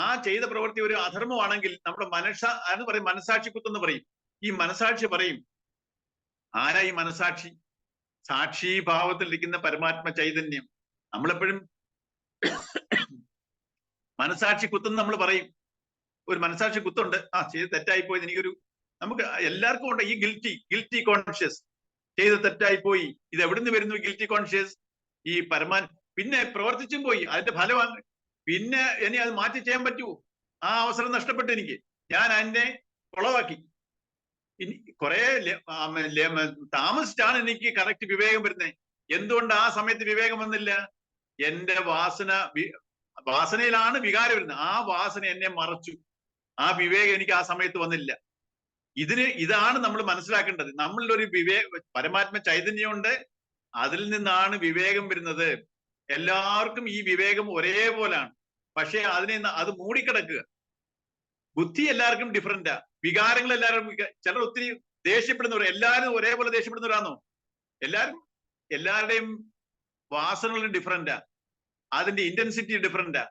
Speaker 1: ആ ചെയ്ത പ്രവൃത്തി ഒരു അധർമ്മമാണെങ്കിൽ നമ്മുടെ എന്ന് പറയും, മനസാക്ഷി കുത്തെന്ന് പറയും. ഈ മനസാക്ഷി പറയും, ആരാ ഈ മനസാക്ഷി? സാക്ഷി ഭാവത്തിൽ ഇരിക്കുന്ന പരമാത്മ ചൈതന്യം. നമ്മളെപ്പോഴും മനസാക്ഷി കുത്തെന്ന് നമ്മൾ പറയും. ഒരു മനസാക്ഷി കുത്തുണ്ട്, ചെയ്ത് തെറ്റായിപ്പോയത് നമുക്ക് എല്ലാവർക്കും ഉണ്ട് ഈ ഗിൽറ്റി കോൺഷ്യസ്. ചെയ്ത് തെറ്റായിപ്പോയി. ഇത് എവിടുന്ന് വരുന്നു ഗിൽറ്റി കോൺഷ്യസ്? ഈ പിന്നെ പ്രവർത്തിച്ചും പോയി, അതിന്റെ ഫലമാണ്. പിന്നെ ഇനി അത് മാറ്റി ചെയ്യാൻ പറ്റുമോ? ആ അവസരം നഷ്ടപ്പെട്ടു എനിക്ക്, ഞാൻ അതിനെ കുളവാക്കി. ഇനി കുറെ താമസിച്ചാണ് എനിക്ക് കറക്റ്റ് വിവേകം വരുന്നത്. എന്തുകൊണ്ട് ആ സമയത്ത് വിവേകം വന്നില്ല? എന്റെ വാസനയിലാണ് വികാരം വരുന്നത്. ആ വാസന എന്നെ മറച്ചു. ആ വിവേകം എനിക്ക് ആ സമയത്ത് വന്നില്ല. ഇതാണ് നമ്മൾ മനസ്സിലാക്കേണ്ടത്. നമ്മളിലൊരു പരമാത്മ ചൈതന്യമുണ്ട്, അതിൽ നിന്നാണ് വിവേകം വരുന്നത്. എല്ലാവർക്കും ഈ വിവേകം ഒരേപോലാണ്, പക്ഷെ അത് മൂടിക്കിടക്കുക. ബുദ്ധി എല്ലാവർക്കും ഡിഫറന്റാ, വികാരങ്ങൾ എല്ലാവരും. ചിലർ ഒത്തിരി ദേഷ്യപ്പെടുന്നവർ, എല്ലാവരും ഒരേപോലെ ദേഷ്യപ്പെടുന്നവരാണോ? എല്ലാവരുടെയും വാസനകളും ഡിഫറന്റാ, അതിന്റെ ഇന്റൻസിറ്റി ഡിഫറന്റാ.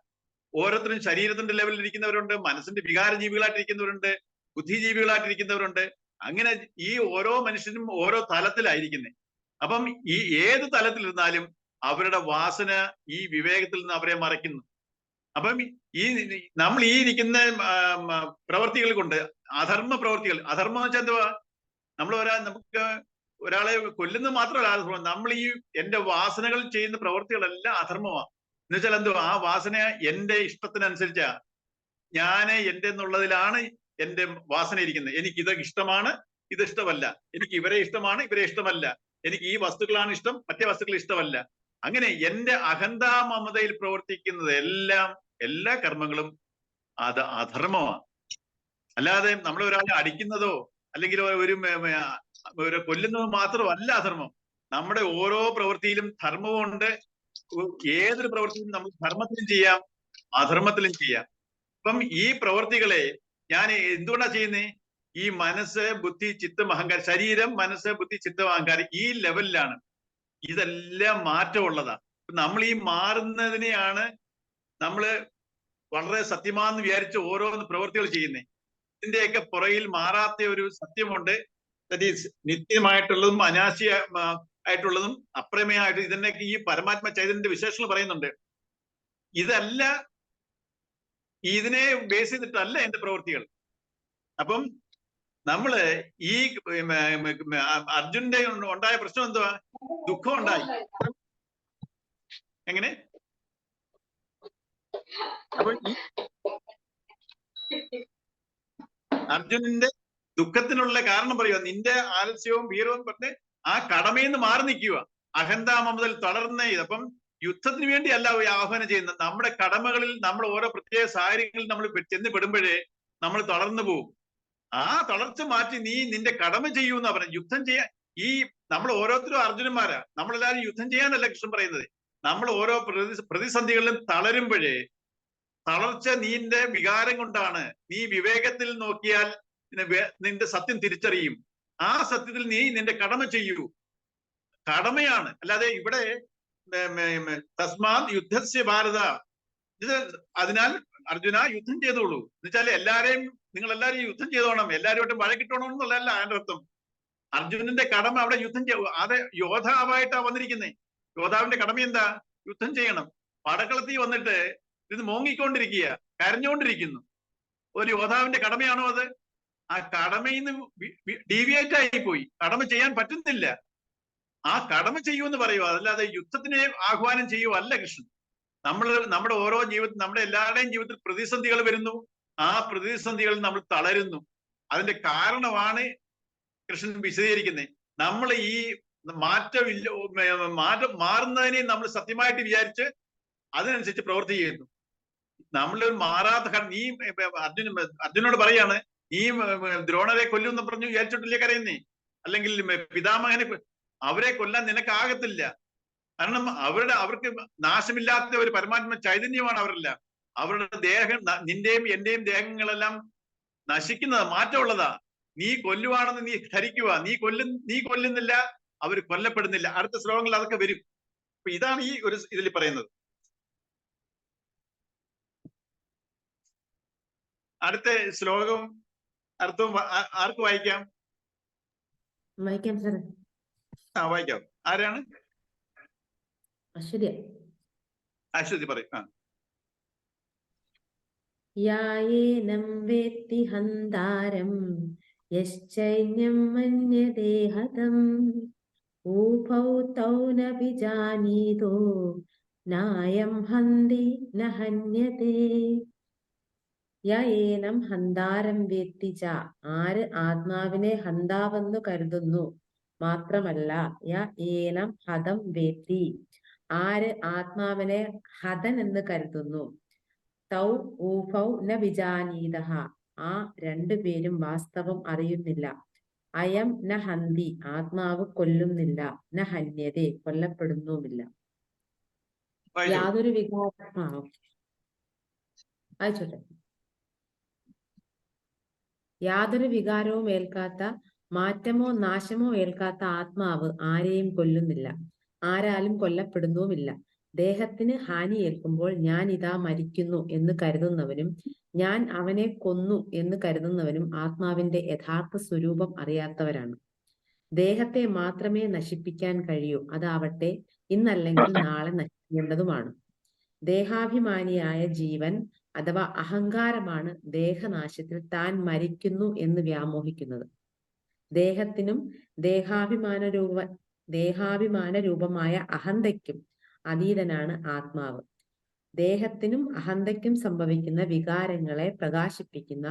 Speaker 1: ഓരോരുത്തരും ശരീരത്തിന്റെ ലെവലിൽ ഇരിക്കുന്നവരുണ്ട്, മനസ്സിന്റെ വികാര ജീവികളായിട്ടിരിക്കുന്നവരുണ്ട്, ബുദ്ധിജീവികളായിട്ടിരിക്കുന്നവരുണ്ട്. അങ്ങനെ ഈ ഓരോ മനുഷ്യനും ഓരോ തലത്തിലായിരിക്കുന്നത്. അപ്പം ഈ ഏത് തലത്തിലിരുന്നാലും അവരുടെ വാസന ഈ വിവേകത്തിൽ നിന്ന് അവരെ മറയ്ക്കുന്നു. അപ്പം നമ്മൾ ഈ ഇരിക്കുന്ന പ്രവർത്തികൾ കൊണ്ട്, അധർമ്മ പ്രവർത്തികൾ, അധർമ്മം എന്ന് വെച്ചാൽ എന്തുവാ? നമുക്ക് ഒരാളെ കൊല്ലുന്നത് മാത്രമല്ല അധർമ്മം. നമ്മൾ എന്റെ വാസനകൾ ചെയ്യുന്ന പ്രവർത്തികളെല്ലാം അധർമ്മമാണ്. എന്ന് വെച്ചാൽ എന്തുവാ? ആ വാസന എന്റെ ഇഷ്ടത്തിനനുസരിച്ചാ, എന്റെ എന്നുള്ളതിലാണ് എന്റെ വാസന ഇരിക്കുന്നത്. എനിക്ക് ഇത് ഇഷ്ടമാണ്, ഇത് ഇഷ്ടമല്ല. എനിക്ക് ഇവരെ ഇഷ്ടമാണ്, ഇവരെ ഇഷ്ടമല്ല. എനിക്ക് ഈ വസ്തുക്കളാണ് ഇഷ്ടം, മറ്റേ വസ്തുക്കൾ ഇഷ്ടമല്ല. അങ്ങനെ എന്റെ അഹന്താ മമതയിൽ പ്രവർത്തിക്കുന്നത് എല്ലാ കർമ്മങ്ങളും അത് അധർമ്മമാണ്. അല്ലാതെ നമ്മൾ ഒരാളെ അടിക്കുന്നതോ അല്ലെങ്കിൽ ഒരു കൊല്ലുന്നതോ മാത്രമല്ല അധർമ്മം. നമ്മുടെ ഓരോ പ്രവൃത്തിയിലും ധർമ്മവും ഉണ്ട്. ഏതൊരു പ്രവൃത്തിയും നമ്മൾ ധർമ്മത്തിലും ചെയ്യാം, അധർമ്മത്തിലും ചെയ്യാം. അപ്പം ഈ പ്രവൃത്തികളെ ഞാൻ എന്തുകൊണ്ടാ ചെയ്യുന്നത്? ഈ മനസ്സ്, ബുദ്ധി, ചിത്തം, അഹങ്കാരം, ശരീരം, മനസ്സ്, ബുദ്ധി, ചിത്തം, അഹങ്കാരം, ഈ ലെവലിലാണ് ഇതെല്ലാം മാറ്റമുള്ളതാ. നമ്മൾ ഈ മാറുന്നതിനെയാണ് നമ്മള് വളരെ സത്യമാണെന്ന് വിചാരിച്ച് ഓരോന്ന് പ്രവൃത്തികൾ ചെയ്യുന്നത്. ഇതിന്റെയൊക്കെ പുറകിൽ മാറാത്ത ഒരു സത്യമുണ്ട്. ദാറ്റ് ഈസ് നിത്യമായിട്ടുള്ളതും അനാശയായിട്ടുള്ളതും അപ്രമേയമായിട്ടും. ഇതിനൊക്കെ ഈ പരമാത്മ ചൈതന്യന്റെ വിശേഷങ്ങൾ പറയുന്നുണ്ട്. ഇതിനെ ബേസ് ചെയ്തിട്ടല്ല എന്റെ പ്രവൃത്തികൾ. അപ്പം നമ്മള് ഈ അർജുനന്റെ ഉണ്ടായ പ്രശ്നം എന്തുവാ? ദുഃഖം ഉണ്ടായി. എങ്ങനെ? അപ്പൊ അർജുനന്റെ ദുഃഖത്തിനുള്ള കാരണം പറയുക, നിന്റെ ആലസ്യവും വീരവും പറഞ്ഞ് ആ കടമയിൽ നിന്ന് മാറി നിൽക്കുക, അഹന്താമ മുതൽ തളർന്ന. അപ്പം യുദ്ധത്തിന് വേണ്ടി അല്ല ആഹ്വാനം ചെയ്യുന്നത്. നമ്മുടെ കടമകളിൽ നമ്മൾ ഓരോ പ്രത്യേക സാഹചര്യങ്ങളിൽ നമ്മൾ ചെന്ന് പെടുമ്പോഴേ നമ്മൾ തളർന്നു പോകും. ആ തളർച്ച മാറ്റി നീ നിന്റെ കടമ ചെയ്യൂ എന്നാ പറയുന്നത്. യുദ്ധം ചെയ്യാൻ നമ്മൾ ഓരോരുത്തരും അർജുനന്മാരാ. നമ്മളെല്ലാവരും യുദ്ധം ചെയ്യാനല്ല കൃഷ്ണൻ പറയുന്നത്. നമ്മൾ ഓരോ പ്രതിസന്ധികളിലും തളരുമ്പോഴേ, തളർച്ച നിന്റെ വികാരം കൊണ്ടാണ്. നീ വിവേകത്തിൽ നോക്കിയാൽ നിന്റെ സത്യം തിരിച്ചറിയും. ആ സത്യത്തിൽ നീ നിന്റെ കടമ ചെയ്യൂ. കടമയാണ്. അല്ലാതെ ഇവിടെ തസ്മാത് യുദ്ധസ്യ ഭാരത, അതിനാൽ അർജുന യുദ്ധം ചെയ്തോളൂ എന്ന് വെച്ചാൽ നിങ്ങളെല്ലാരും യുദ്ധം ചെയ്തോണം, എല്ലാവരുമായിട്ടും വഴക്കിട്ടോണം എന്നുള്ളതല്ല അതിന്റെ അർത്ഥം. അർജുനന്റെ കടമ അവിടെ യുദ്ധം അത് യോദ്ധാവായിട്ടാ വന്നിരിക്കുന്നേ. യോദ്ധാവിന്റെ കടമ എന്താ? യുദ്ധം ചെയ്യണം. പടക്കളത്തിൽ വന്നിട്ട് ഇത് മോങ്ങിക്കൊണ്ടിരിക്കുക, കരഞ്ഞുകൊണ്ടിരിക്കുന്നു. ഒരു യോദ്ധാവിന്റെ കടമയാണോ അത്? ആ കടമയിൽ നിന്ന് ഡീവിയേറ്റ് ആയിപ്പോയി, കടമ ചെയ്യാൻ പറ്റുന്നില്ല. ആ കടമ ചെയ്യൂ എന്ന് പറയുക, അല്ലാതെ യുദ്ധത്തിനെ ആഹ്വാനം ചെയ്യുക അല്ല കൃഷ്ണൻ. നമ്മുടെ ഓരോ ജീവിതത്തിൽ, നമ്മുടെ എല്ലാവരുടെയും ജീവിതത്തിൽ പ്രതിസന്ധികൾ വരുന്നു. ആ പ്രതിസന്ധികളിൽ നമ്മൾ തളരുന്നു. അതിന്റെ കാരണമാണ് കൃഷ്ണൻ വിശദീകരിക്കുന്നത്. നമ്മൾ ഈ മാറുന്നതിനെ നമ്മൾ സത്യമായിട്ട് വിചാരിച്ച് അതിനനുസരിച്ച് പ്രവൃത്തി ചെയ്യുന്നു. നമ്മളൊരു മാറാത്ത നീ അർജുനോട് പറയാണ്, നീ ദ്രോണരെ കൊല്ലുമെന്ന് പറഞ്ഞു വിചാരിച്ചിട്ടില്ലേ കരയുന്നേ? അല്ലെങ്കിൽ പിതാമഹനെ അവരെ കൊല്ലാൻ നിനക്കാകത്തില്ല. കാരണം അവർക്ക് നാശമില്ലാത്ത ഒരു പരമാത്മ ചൈതന്യമാണ് അവരെല്ലാം. അവരുടെ ദേഹം, നിന്റെയും എന്റെയും ദേഹങ്ങളെല്ലാം നശിക്കുന്നതാ, മാറ്റമുള്ളതാ. നീ കൊല്ലുവാണെന്ന് നീ ധരിക്കുക, നീ കൊല്ലുന്നില്ല, അവർ കൊല്ലപ്പെടുന്നില്ല. അടുത്ത ശ്ലോകങ്ങളിൽ അതൊക്കെ വരും. അപ്പൊ ഇതാണ് ഈ ഒരു ഇതിൽ പറയുന്നത്. അടുത്ത ശ്ലോകവും അർത്ഥവും ആർക്ക് വായിക്കാം?
Speaker 5: വായിക്കാം സാർ.
Speaker 1: വായിക്കാം. ആരാണ്?
Speaker 5: അശ്വതി.
Speaker 1: അശ്വതി പറയും.
Speaker 5: യായേനം വേത്തി ഹന്താരം യശ്ചൈന്യം മന്യതേ ഹതം ഊഭൗ തൗ ന വിജാനീതോ നായം ഹന്തി ന ഹന്യതേ. യേനം ഹന്താരം വേത്തി ച, ആര് ആത്മാവിനെ ഹന്താവെന്നു കരുതുന്നു, മാത്രമല്ല യേനം ഹതം വേത്തി, ആര് ആത്മാവിനെ ഹതൻ എന്ന് കരുതുന്നു, തൗ ഊഭൗ ന വിജാനീതഃ, ആ രണ്ടുപേരും വാസ്തവം അറിയുന്നില്ല, അയം ന ഹന്തി, ആത്മാവ് കൊല്ലുന്നില്ല, ന ഹന്യതേ, കൊല്ലപ്പെടുന്നുമില്ല. യാതൊരു യാതൊരു വികാരവും ഏൽക്കാത്ത, മാറ്റമോ നാശമോ ഏൽക്കാത്ത ആത്മാവ് ആരെയും കൊല്ലുന്നില്ല, ആരാലും കൊല്ലപ്പെടുന്നുമില്ല. ദേഹത്തിന് ഹാനി ഏൽക്കുമ്പോൾ ഞാൻ ഇതാ മരിക്കുന്നു എന്ന് കരുതുന്നവനും ഞാൻ അവനെ കൊന്നു എന്ന് കരുതുന്നവനും ആത്മാവിന്റെ യഥാർത്ഥ സ്വരൂപം അറിയാത്തവരാണ്. ദേഹത്തെ മാത്രമേ നശിപ്പിക്കാൻ കഴിയൂ, അതാവട്ടെ ഇന്നല്ലെങ്കിൽ നാളെ നശിക്കേണ്ടതുമാണ്. ദേഹാഭിമാനിയായ ജീവൻ അഥവാ അഹങ്കാരമാണ് ദേഹനാശത്തിൽ താൻ മരിക്കുന്നു എന്ന് വ്യാമോഹിക്കുന്നത്. ദേഹത്തിനും ദേഹാഭിമാന രൂപമായ അഹന്തയ്ക്കും അതീതനാണ് ആത്മാവ്. ദേഹത്തിനും അഹന്തയ്ക്കും സംഭവിക്കുന്ന വികാരങ്ങളെ പ്രകാശിപ്പിക്കുന്ന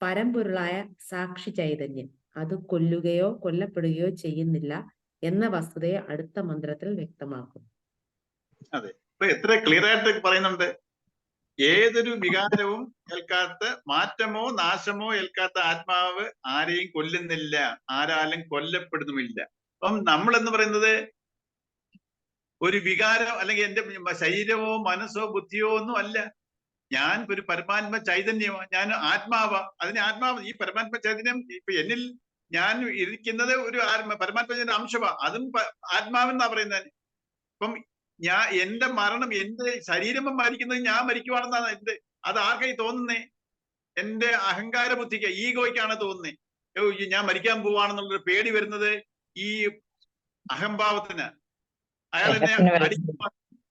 Speaker 5: പരമ്പൊരുളായ സാക്ഷി ചൈതന്യം അത് കൊല്ലുകയോ കൊല്ലപ്പെടുകയോ ചെയ്യുന്നില്ല എന്ന വസ്തുതയെ അടുത്ത മന്ത്രത്തിൽ വ്യക്തമാക്കും.
Speaker 1: അതെ, ഇപ്പൊ എത്ര ക്ലിയർ ആയിട്ട് പറയുന്നുണ്ട്. ഏതൊരു വികാരവും ഏൽക്കാത്ത, മാറ്റമോ നാശമോ ഏൽക്കാത്ത ആത്മാവ് ആരെയും കൊല്ലുന്നില്ല, ആരാലും കൊല്ലപ്പെടുന്നുമില്ല. അപ്പം നമ്മൾ എന്ന് പറയുന്നത് ഒരു വികാരം അല്ലെങ്കിൽ എന്റെ ശരീരമോ മനസ്സോ ബുദ്ധിയോ ഒന്നും അല്ല. ഞാൻ ഒരു പരമാത്മ ചൈതന്യമോ, ഞാൻ ആത്മാവാ. അതിന് ആത്മാവ്, ഈ പരമാത്മ ചൈതന്യം ഇപ്പൊ എന്നിൽ ഞാൻ ഇരിക്കുന്നത് ഒരു പരമാത്മ ചൈതന്യ അംശമാ, അതും ആത്മാവെന്നാ പറയുന്നത്. അപ്പം എന്റെ മരണം, എന്റെ ശരീരം മരിക്കുന്നത് ഞാൻ മരിക്കുവാണെന്നാണ് അത് ആർക്കായി തോന്നുന്നേ? എന്റെ അഹങ്കാര ബുദ്ധിക്ക്, ഈഗോയ്ക്കാണ് തോന്നുന്നേ. ഞാൻ മരിക്കാൻ പോവാണെന്നുള്ളൊരു പേടി വരുന്നത് ഈ അഹംഭാവത്തിന്.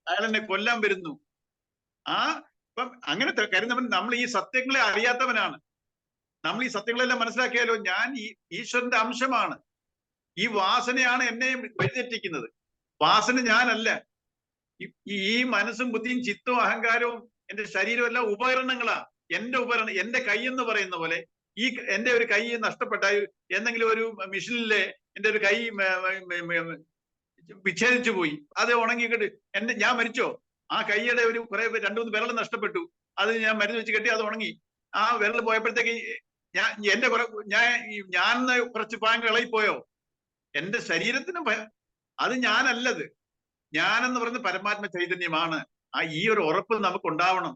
Speaker 1: അയാളെന്നെ കൊല്ലാൻ വരുന്നു. ഇപ്പം അങ്ങനത്തെ കരുതുന്നവൻ നമ്മൾ ഈ സത്യങ്ങളെ അറിയാത്തവനാണ്. നമ്മൾ ഈ സത്യങ്ങളെല്ലാം മനസ്സിലാക്കിയാലോ, ഞാൻ ഈ ഈശ്വരന്റെ അംശമാണ്. ഈ വാസനയാണ് എന്നെ വഴിതെറ്റിക്കുന്നത്. വാസന ഞാനല്ല. ഈ മനസ്സും ബുദ്ധിയും ചിത്തവും അഹങ്കാരവും എന്റെ ശരീരവും എല്ലാം ഉപകരണങ്ങളാ. എന്റെ ഉപകരണം, എന്റെ കൈ എന്ന് പറയുന്ന പോലെ എന്റെ ഒരു കൈ നഷ്ടപ്പെട്ട എന്തെങ്കിലും ഒരു മെഷീനിലെ എന്റെ ഒരു കൈ വിച്ഛേദിച്ചു പോയി, അത് ഉണങ്ങിക്കിട്ട് ഞാൻ മരിച്ചോ? ആ കൈയുടെ ഒരു കുറെ 2-3 വിരൽ നഷ്ടപ്പെട്ടു, അത് ഞാൻ മരുന്ന് വെച്ച് കെട്ടി, അത് ഉണങ്ങി. ആ വിരൽ പോയപ്പോഴത്തേക്ക് ഞാൻ കുറച്ച് ഭാഗങ്ങൾ ഇളകിപ്പോയോ? എന്റെ ശരീരത്തിന് അത് ഞാനല്ലത്. ഞാനെന്ന് പറയുന്നത് പരമാത്മ ചൈതന്യമാണ്. ഈ ഒരു ഉറപ്പ് നമുക്ക് ഉണ്ടാവണം.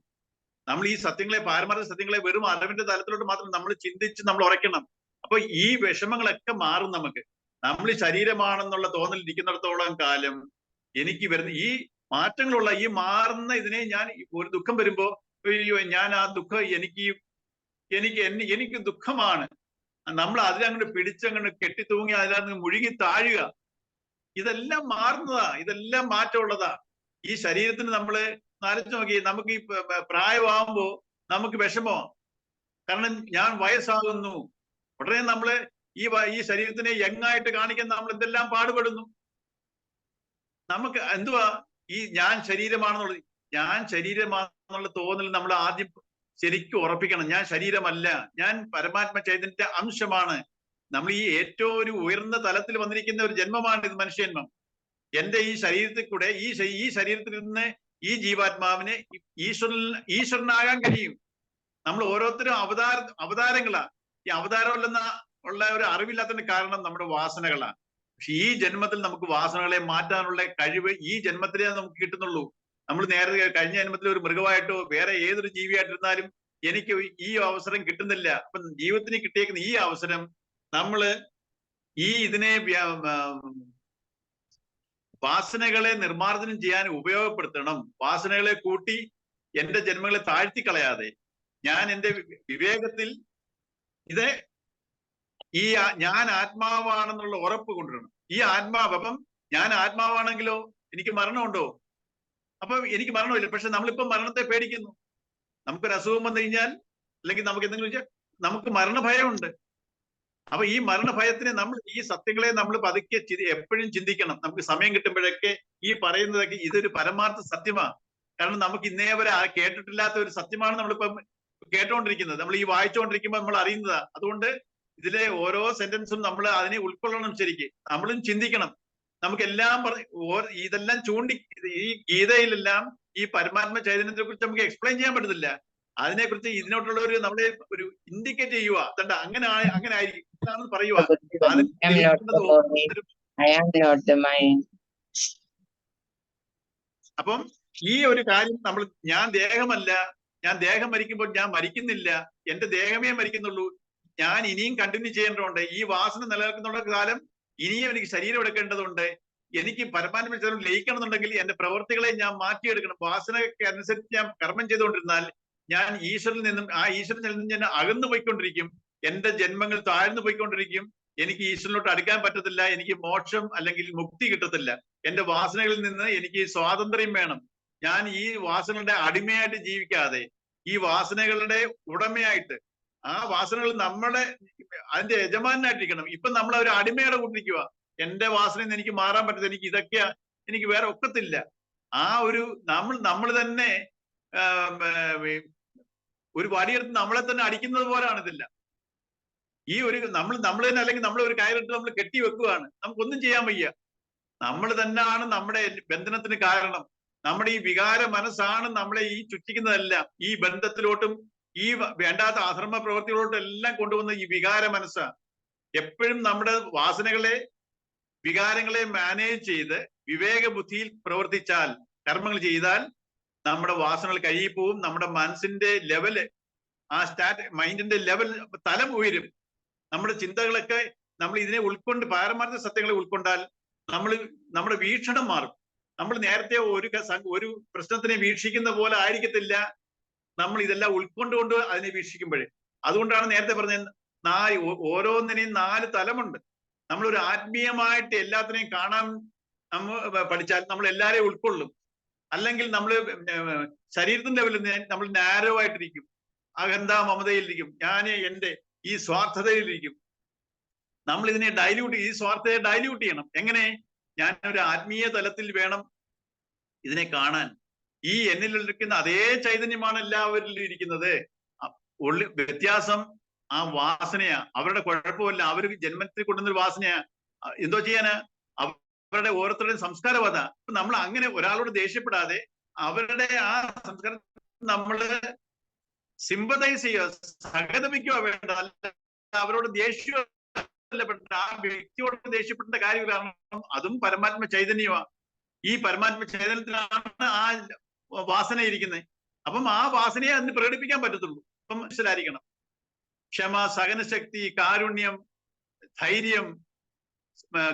Speaker 1: നമ്മൾ ഈ സത്യങ്ങളെ, പാരമാർത്ഥ സത്യങ്ങളെ വെറും അറിവിന്റെ തലത്തിലോട്ട് മാത്രം നമ്മൾ ചിന്തിച്ച് നമ്മൾ ഉറയ്ക്കണം. അപ്പൊ ഈ വിഷമങ്ങളൊക്കെ മാറും. നമ്മൾ ഈ ശരീരമാണെന്നുള്ള തോന്നൽ ഇരിക്കുന്നിടത്തോളം കാലം എനിക്ക് വരുന്ന ഈ മാറ്റങ്ങളുള്ള, ഈ മാറുന്ന ഇതിനെ ഞാൻ ഒരു ദുഃഖം വരുമ്പോ ഞാൻ ആ ദുഃഖം എനിക്ക് ദുഃഖമാണ്, നമ്മൾ അതിലങ്ങോട്ട് പിടിച്ചങ്ങോട്ട് കെട്ടിത്തൂങ്ങി അതിലങ്ങ് മുഴുകി താഴുക. ഇതെല്ലാം മാറുന്നതാ, ഇതെല്ലാം മാറ്റമുള്ളതാ. ഈ ശരീരത്തിന് നമ്മള് നരച്ചു നോക്കി, നമുക്ക് ഈ പ്രായമാകുമ്പോ നമുക്ക് വിഷമോ? കാരണം ഞാൻ വയസ്സാകുന്നു. ഉടനെ നമ്മള് ഈ ശരീരത്തിനെ യങ്ങായിട്ട് കാണിക്കാൻ നമ്മൾ എന്തെല്ലാം പാടുപെടുന്നു. നമുക്ക് എന്തുവാ ഈ ഞാൻ ശരീരമാണെന്നുള്ളത്? ഞാൻ ശരീരമാണെന്നുള്ള തോന്നൽ നമ്മൾ ആദ്യം ശരിക്കും ഉറപ്പിക്കണം. ഞാൻ ശരീരമല്ല, ഞാൻ പരമാത്മ ചൈതന്യത്തിന്റെ അംശമാണ്. നമ്മൾ ഈ ഏറ്റവും ഒരു ഉയർന്ന തലത്തിൽ വന്നിരിക്കുന്ന ഒരു ജന്മമാണ് ഇത്, മനുഷ്യജന്മം. എന്റെ ഈ ശരീരത്തിൽ കൂടെ ഈ ശരീരത്തിൽ നിന്ന് ഈ ജീവാത്മാവിന് ഈശ്വരനാകാൻ കഴിയും. നമ്മൾ ഓരോരുത്തരും അവതാരങ്ങളാ. ഈ അവതാരമല്ലെന്ന ഉള്ള ഒരു അറിവില്ലാത്തതിന്റെ കാരണം നമ്മുടെ വാസനകളാണ്. പക്ഷെ ഈ ജന്മത്തിൽ നമുക്ക് വാസനകളെ മാറ്റാനുള്ള കഴിവ് ഈ ജന്മത്തിലേ നമുക്ക് കിട്ടുന്നുള്ളൂ. നമ്മൾ നേരത്തെ കഴിഞ്ഞ ജന്മത്തിൽ ഒരു മൃഗമായിട്ടോ വേറെ ഏതൊരു ജീവിയായിട്ടിരുന്നാലും എനിക്ക് ഈ അവസരം കിട്ടുന്നില്ല. അപ്പൊ ജീവിതത്തിന് കിട്ടിയേക്കുന്ന ഈ അവസരം നമ്മള് ഇതിനെ വാസനകളെ നിർമ്മാർജ്ജനം ചെയ്യാൻ ഉപയോഗപ്പെടുത്തണം. വാസനകളെ കൂട്ടി എന്റെ ജന്മങ്ങളെ താഴ്ത്തി കളയാതെ ഞാൻ എന്റെ വിവേകത്തിൽ ഞാൻ ആത്മാവാണെന്നുള്ള ഉറപ്പ് കൊണ്ടുവരണം. ഈ ആത്മാവ്, അപ്പം ഞാൻ ആത്മാവാണെങ്കിലോ എനിക്ക് മരണമുണ്ടോ? അപ്പൊ എനിക്ക് മരണമില്ല. പക്ഷെ നമ്മളിപ്പോ മരണത്തെ പേടിക്കുന്നു. നമുക്കൊരു അസുഖം വന്നു കഴിഞ്ഞാൽ, അല്ലെങ്കിൽ നമുക്ക് എന്തെങ്കിലും വെച്ചാൽ നമുക്ക് മരണഭയമുണ്ട്. അപ്പൊ ഈ മരണഭയത്തിന് നമ്മൾ ഈ സത്യങ്ങളെ നമ്മൾ പതുക്കെ എപ്പോഴും ചിന്തിക്കണം. നമുക്ക് സമയം കിട്ടുമ്പോഴൊക്കെ ഈ പറയുന്നതൊക്കെ ഇതൊരു പരമാർത്ഥ സത്യമാണ്. കാരണം നമുക്ക് ഇന്നേ വരെ കേട്ടിട്ടില്ലാത്ത ഒരു സത്യമാണ് നമ്മളിപ്പം കേട്ടോണ്ടിരിക്കുന്നത്. നമ്മൾ ഈ വായിച്ചുകൊണ്ടിരിക്കുമ്പോൾ നമ്മൾ അറിയുന്നതാ. അതുകൊണ്ട് ഇതിലെ ഓരോ സെന്റൻസും നമ്മൾ അതിനെ ഉൾക്കൊള്ളണം. ശരിക്കും നമ്മളും ചിന്തിക്കണം. നമുക്കെല്ലാം ഇതെല്ലാം ഈ ഗീതയിലെല്ലാം ഈ പരമാത്മ ചൈതന്യത്തെ കുറിച്ച് നമുക്ക് എക്സ്പ്ലെയിൻ ചെയ്യാൻ പറ്റത്തില്ല. അതിനെക്കുറിച്ച് ഇതിനോട്ടുള്ള നമ്മളെ ഒരു ഇൻഡിക്കേറ്റ് ചെയ്യുക. അങ്ങനെ ആയിരിക്കും പറയുക. അപ്പം ഈ ഒരു കാര്യം ഞാൻ ദേഹമല്ല, ഞാൻ ദേഹം മരിക്കുമ്പോൾ ഞാൻ മരിക്കുന്നില്ല, എന്റെ ദേഹമേ മരിക്കുന്നുള്ളൂ, ഞാൻ ഇനിയും കണ്ടിന്യൂ ചെയ്യേണ്ടതുണ്ട്. ഈ വാസന നിലനിൽക്കുന്ന കാലം ഇനിയും എനിക്ക് ശരീരം എടുക്കേണ്ടതുണ്ട്. എനിക്ക് പരമാത്മ ചൈതന്യം ലയിക്കണമെന്നുണ്ടെങ്കിൽ എന്റെ പ്രവൃത്തികളെ ഞാൻ മാറ്റിയെടുക്കണം. വാസനയ്ക്ക് അനുസരിച്ച് ഞാൻ കർമ്മം ചെയ്തുകൊണ്ടിരുന്നാൽ ഞാൻ ഈശ്വരനിൽ നിന്നും ഞാൻ അകന്നു പോയിക്കൊണ്ടിരിക്കും. എന്റെ ജന്മങ്ങൾ താഴ്ന്നു പോയിക്കൊണ്ടിരിക്കും. എനിക്ക് ഈശ്വരനോട്ട് അടുക്കാൻ പറ്റത്തില്ല. എനിക്ക് മോക്ഷം അല്ലെങ്കിൽ മുക്തി കിട്ടത്തില്ല. എന്റെ വാസനകളിൽ നിന്ന് എനിക്ക് സ്വാതന്ത്ര്യം വേണം. ഞാൻ ഈ വാസനകളുടെ അടിമയായിട്ട് ജീവിക്കാതെ ഈ വാസനകളുടെ ഉടമയായിട്ട്, ആ വാസനകൾ അതിന്റെ യജമാനായിട്ടിരിക്കണം. ഇപ്പൊ നമ്മൾ ഒരു അടിമയുടെ കൂട്ടിരിക്കുക. എന്റെ വാസനയിൽ നിന്ന് എനിക്ക് മാറാൻ പറ്റത്തില്ല, എനിക്ക് ഇതൊക്കെയാ, എനിക്ക് വേറെ ഒക്കത്തില്ല. നമ്മൾ തന്നെ ഒരു വടിയെടുത്ത് നമ്മളെ തന്നെ അടിക്കുന്നത് പോലാണ് ഇതില്ല. ഈ നമ്മൾ തന്നെ, അല്ലെങ്കിൽ നമ്മൾ ഒരു കയറിട്ട് നമ്മൾ കെട്ടി വെക്കുകയാണ്. നമുക്കൊന്നും ചെയ്യാൻ വയ്യ. നമ്മൾ തന്നെയാണ് നമ്മുടെ ബന്ധനത്തിന് കാരണം. നമ്മുടെ ഈ വികാര മനസ്സാണ് നമ്മളെ ഈ ചുറ്റിക്കുന്നതെല്ലാം. ഈ ബന്ധത്തിലോട്ടും ഈ വേണ്ടാത്ത അധർമ്മ പ്രവൃത്തികളോട്ടും എല്ലാം കൊണ്ടുവന്ന ഈ വികാര മനസ്സാണ്. എപ്പോഴും നമ്മുടെ വികാരങ്ങളെ മാനേജ് ചെയ്ത് വിവേക ബുദ്ധിയിൽ പ്രവർത്തിച്ചാൽ, കർമ്മങ്ങൾ ചെയ്താൽ നമ്മുടെ വാസനകൾ കഴുകിപ്പോവും. നമ്മുടെ മനസ്സിന്റെ ലെവല്, മൈൻഡിന്റെ ലെവൽ തലം ഉയരും. നമ്മുടെ ചിന്തകളൊക്കെ നമ്മൾ ഇതിനെ പാരമാർത്ഥ സത്യങ്ങളെ ഉൾക്കൊണ്ടാൽ നമ്മുടെ വീക്ഷണം മാറും. നമ്മൾ നേരത്തെ ഒരു പ്രശ്നത്തിനെ വീക്ഷിക്കുന്ന പോലെ ആയിരിക്കത്തില്ല നമ്മൾ ഇതെല്ലാം ഉൾക്കൊണ്ടുകൊണ്ട് അതിനെ വീക്ഷിക്കുമ്പോഴേ. അതുകൊണ്ടാണ് നേരത്തെ പറഞ്ഞത് ഓരോന്നിനെയും 4 തലമുണ്ട്. നമ്മളൊരു ആത്മീയമായിട്ട് എല്ലാത്തിനെയും കാണാൻ പഠിച്ചാൽ നമ്മൾ എല്ലാരെയും ഉൾക്കൊള്ളും. അല്ലെങ്കിൽ നമ്മൾ ശരീരത്തിന്റെ ലെവലിൽ നമ്മൾ നാരോ ആയിട്ടിരിക്കും, അഹന്ത മമതയിലിരിക്കും, ഞാൻ എന്റെ ഈ സ്വാർത്ഥതയിലിരിക്കും. നമ്മൾ ഇതിനെ ഈ സ്വാർത്ഥതയെ ഡൈല്യൂട്ട് ചെയ്യണം. എങ്ങനെ? ഞാനൊരു ആത്മീയ തലത്തിൽ വേണം ഇതിനെ കാണാൻ. ഈ എന്നിലിരിക്കുന്ന അതേ ചൈതന്യമാണ് എല്ലാവരിലും ഇരിക്കുന്നത്. വ്യത്യാസം ആ വാസനയാ. അവരുടെ കുഴപ്പമില്ല, അവർ ജന്മത്തിൽ കൊണ്ടുവന്നൊരു വാസനയാ. എന്തോ ചെയ്യാനാ? അവരുടെ ഓരോരുത്തരുടെയും സംസ്കാരം അതാ. നമ്മൾ അങ്ങനെ ഒരാളോട് ദേഷ്യപ്പെടാതെ അവരുടെ ആ സംസ്കാരം നമ്മള് സിമ്പതൈസ് ചെയ്യുക, സഹതപിക്കുക വേണ്ട. അവരോട് ദേഷ്യം ആ വ്യക്തിയോട് ദേഷ്യപ്പെട്ട കാര്യം. കാരണം അതും പരമാത്മ ചൈതന്യമാണ്. ഈ പരമാത്മ ചൈതന്യത്തിലാണ് ആ വാസന ഇരിക്കുന്നത്. അപ്പം ആ വാസനയെ അതിന് പ്രകടിപ്പിക്കാൻ പറ്റത്തുള്ളൂ. അപ്പം മനസ്സിലായിരിക്കണം. ക്ഷമ, സഹനശക്തി, കാരുണ്യം, ധൈര്യം,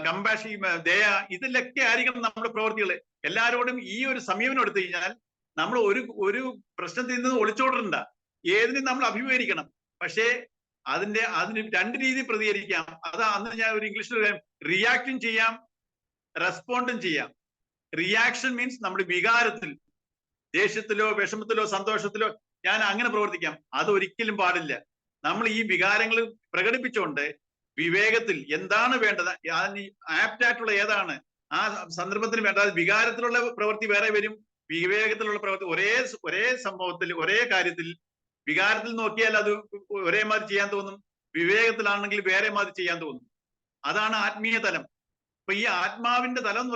Speaker 1: കമ്പാഷൻ, ദയ, ഇതിലൊക്കെ ആയിരിക്കണം നമ്മുടെ പ്രവൃത്തികൾ. എല്ലാവരോടും ഈ ഒരു സമീപനം എടുത്തു കഴിഞ്ഞാൽ നമ്മൾ ഒരു പ്രശ്നത്തിൽ നിന്ന് ഒളിച്ചോടണ്ട. ഏതിനും നമ്മൾ അഭിമുഖീകരിക്കണം. പക്ഷേ അതിന് 2 രീതി പ്രതികരിക്കാം. അന്ന് ഞാൻ ഒരു ഇംഗ്ലീഷിൽ റിയാക്റ്റും ചെയ്യാം, റെസ്പോണ്ടും ചെയ്യാം. റിയാക്ഷൻ മീൻസ് നമ്മുടെ വികാരത്തിൽ, ദേഷ്യത്തിലോ വിഷമത്തിലോ സന്തോഷത്തിലോ ഞാൻ അങ്ങനെ പ്രവർത്തിക്കാം. അതൊരിക്കലും പാടില്ല. നമ്മൾ ഈ വികാരങ്ങൾ പ്രകടിപ്പിച്ചുകൊണ്ട് വിവേകത്തിൽ എന്താണ് വേണ്ടത്, ആപ്റ്റ് ആയിട്ടുള്ള ഏതാണ് ആ സന്ദർഭത്തിന് വേണ്ടത്. വികാരത്തിലുള്ള പ്രവൃത്തി വേറെ വരും, വിവേകത്തിലുള്ള പ്രവൃത്തി ഒരേ സംഭവത്തിൽ ഒരേ കാര്യത്തിൽ വികാരത്തിൽ നോക്കിയാൽ അത് ഒരേ മാതിരി ചെയ്യാൻ തോന്നും, വിവേകത്തിലാണെങ്കിൽ വേറെ മാതിരി ചെയ്യാൻ തോന്നും. അതാണ് ആത്മീയ തലം. അപ്പൊ ഈ ആത്മാവിന്റെ തലം എന്ന്